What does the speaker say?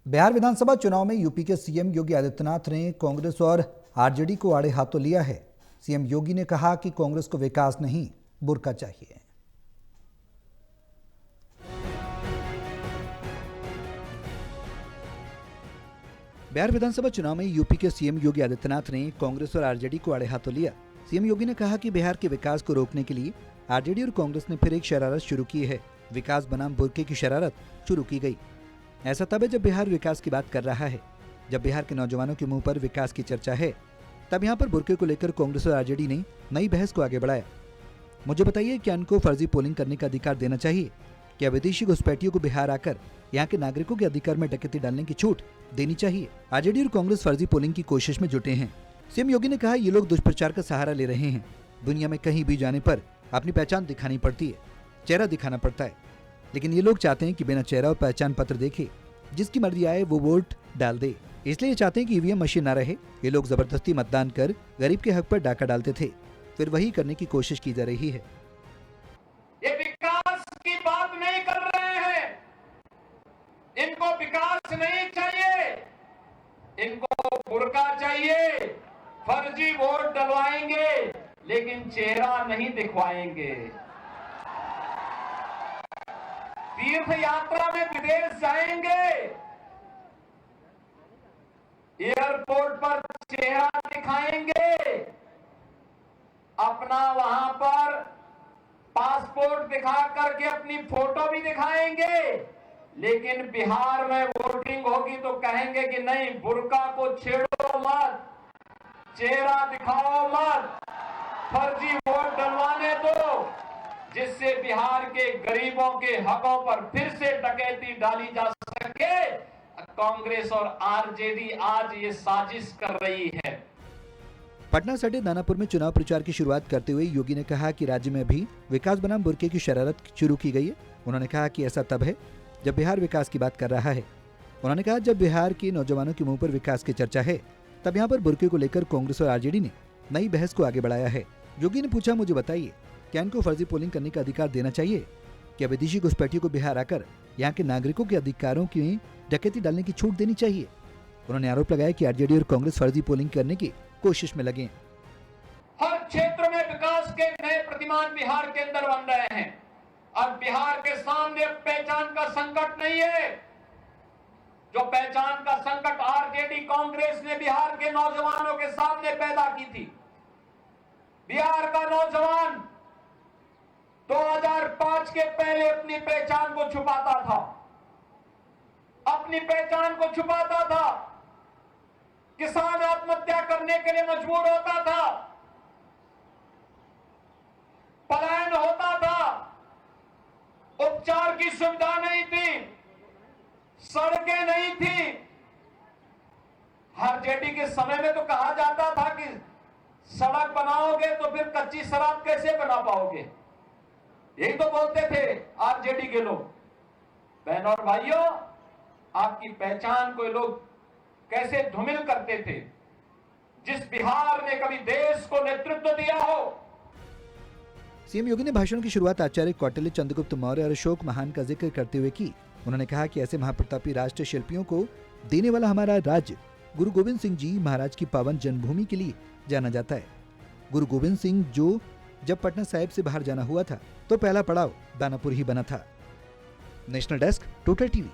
बिहार विधानसभा चुनाव में यूपी के सीएम योगी आदित्यनाथ ने कांग्रेस और आरजेडी को आड़े हाथों लिया है। सीएम योगी ने कहा कि कांग्रेस को विकास नहीं, बुर्का चाहिए। बिहार विधानसभा चुनाव में यूपी के सीएम योगी आदित्यनाथ ने कांग्रेस और आरजेडी को आड़े हाथों लिया। सीएम योगी ने कहा कि बिहार के विकास को रोकने के लिए आरजेडी और कांग्रेस ने फिर एक शरारत शुरू की है। विकास बनाम बुर्के की शरारत शुरू की गई। ऐसा तब है जब बिहार विकास की बात कर रहा है। जब बिहार के नौजवानों के मुंह पर विकास की चर्चा है, तब यहाँ पर बुर्के को लेकर कांग्रेस और आरजेडी ने नई बहस को आगे बढ़ाया। मुझे बताइए, क्या इनको फर्जी पोलिंग करने का अधिकार देना चाहिए? क्या विदेशी घुसपैठियों को बिहार आकर यहाँ के नागरिकों के अधिकार में डकैती डालने की छूट देनी चाहिए? आरजेडी और कांग्रेस फर्जी पोलिंग की कोशिश में जुटे हैं। सीएम योगी ने कहा, ये लोग दुष्प्रचार का सहारा ले रहे हैं। दुनिया में कहीं भी जाने पर अपनी पहचान दिखानी पड़ती है, चेहरा दिखाना पड़ता है, लेकिन ये लोग चाहते हैं कि बिना चेहरा और पहचान पत्र देखे जिसकी मर्जी आए वो वोट डाल दे। इसलिए चाहते हैं कि ईवीएम मशीन ना रहे। ये लोग जबरदस्ती मतदान कर गरीब के हक पर डाका डालते थे, फिर वही करने की कोशिश की जा रही है। ये विकास की बात नहीं कर रहे हैं। इनको विकास नहीं चाहिए, इनको बुर्का चाहिए। फर्जी वोट डलवाएंगे लेकिन चेहरा नहीं दिखवाएंगे। तीर्थ यात्रा में विदेश जाएंगे, एयरपोर्ट पर चेहरा दिखाएंगे, अपना वहां पर पासपोर्ट दिखा करके अपनी फोटो भी दिखाएंगे, लेकिन बिहार में वोटिंग होगी तो कहेंगे कि नहीं, बुर्का को छेड़ो मत, चेहरा दिखाओ मत, फर्जी वोट डलवाने दो, जिससे बिहार के गरीबों के हकों पर फिर से डकैती डाली जा सके। कांग्रेस और आरजेडी आज ये साजिश कर रही है। पटना सटे दानापुर में चुनाव प्रचार की शुरुआत करते हुए योगी ने कहा कि राज्य में भी विकास बनाम बुर्के की शरारत शुरू की गई है। उन्होंने कहा कि ऐसा तब है जब बिहार विकास की बात कर रहा है। उन्होंने कहा, जब बिहार के नौजवानों के मुंह पर विकास की चर्चा है, तब यहाँ पर बुर्के को लेकर कांग्रेस और आरजेडी ने नई बहस को आगे बढ़ाया है। योगी ने पूछा, मुझे बताइए, क्या इनको फर्जी पोलिंग करने का अधिकार देना चाहिए? क्या विदेशी घुसपैठियों को बिहार आकर यहाँ के नागरिकों के अधिकारों की डकैती डालने की छूट देनी चाहिए? उन्होंने आरोप लगाया कि आरजेडी और कांग्रेस फर्जी पोलिंग करने की कोशिश में लगे। हर क्षेत्र में विकास के नए प्रतिमान बिहार के अंदर बन रहे हैं। अब बिहार के सामने पहचान का संकट नहीं है। जो पहचान का संकट आरजेडी कांग्रेस ने बिहार के नौजवानों के सामने पैदा की थी। बिहार का नौजवान 2005 के पहले अपनी पहचान को छुपाता था, अपनी पहचान को छुपाता था। किसान आत्महत्या करने के लिए मजबूर होता था, पलायन होता था, उपचार की सुविधा नहीं थी, सड़कें नहीं थी। आरजेडी के समय में तो कहा जाता था कि सड़क बनाओगे तो फिर कच्ची शराब कैसे बना पाओगे, यही तो बोलते थे आरजेडी के लोग। बहनों और भाइयों, आपकी पहचान को लोग कैसे धूमिल करते थे। जिस बिहार ने कभी देश को नेतृत्व दिया हो। सीएम योगी ने भाषण की शुरुआत आचार्य कौटिल्य, चंद्रगुप्त मौर्य और अशोक महान का जिक्र करते हुए की। उन्होंने कहा कि ऐसे महाप्रतापी राष्ट्र शिल्पियों को देने वाला हमारा राज्य गुरु गोविंद सिंह जी महाराज की पावन जन्मभूमि के लिए जाना जाता है। गुरु गोविंद सिंह जो जब पटना साहिब से बाहर जाना हुआ था तो पहला पड़ाव दानापुर ही बना था। National desk, total TV.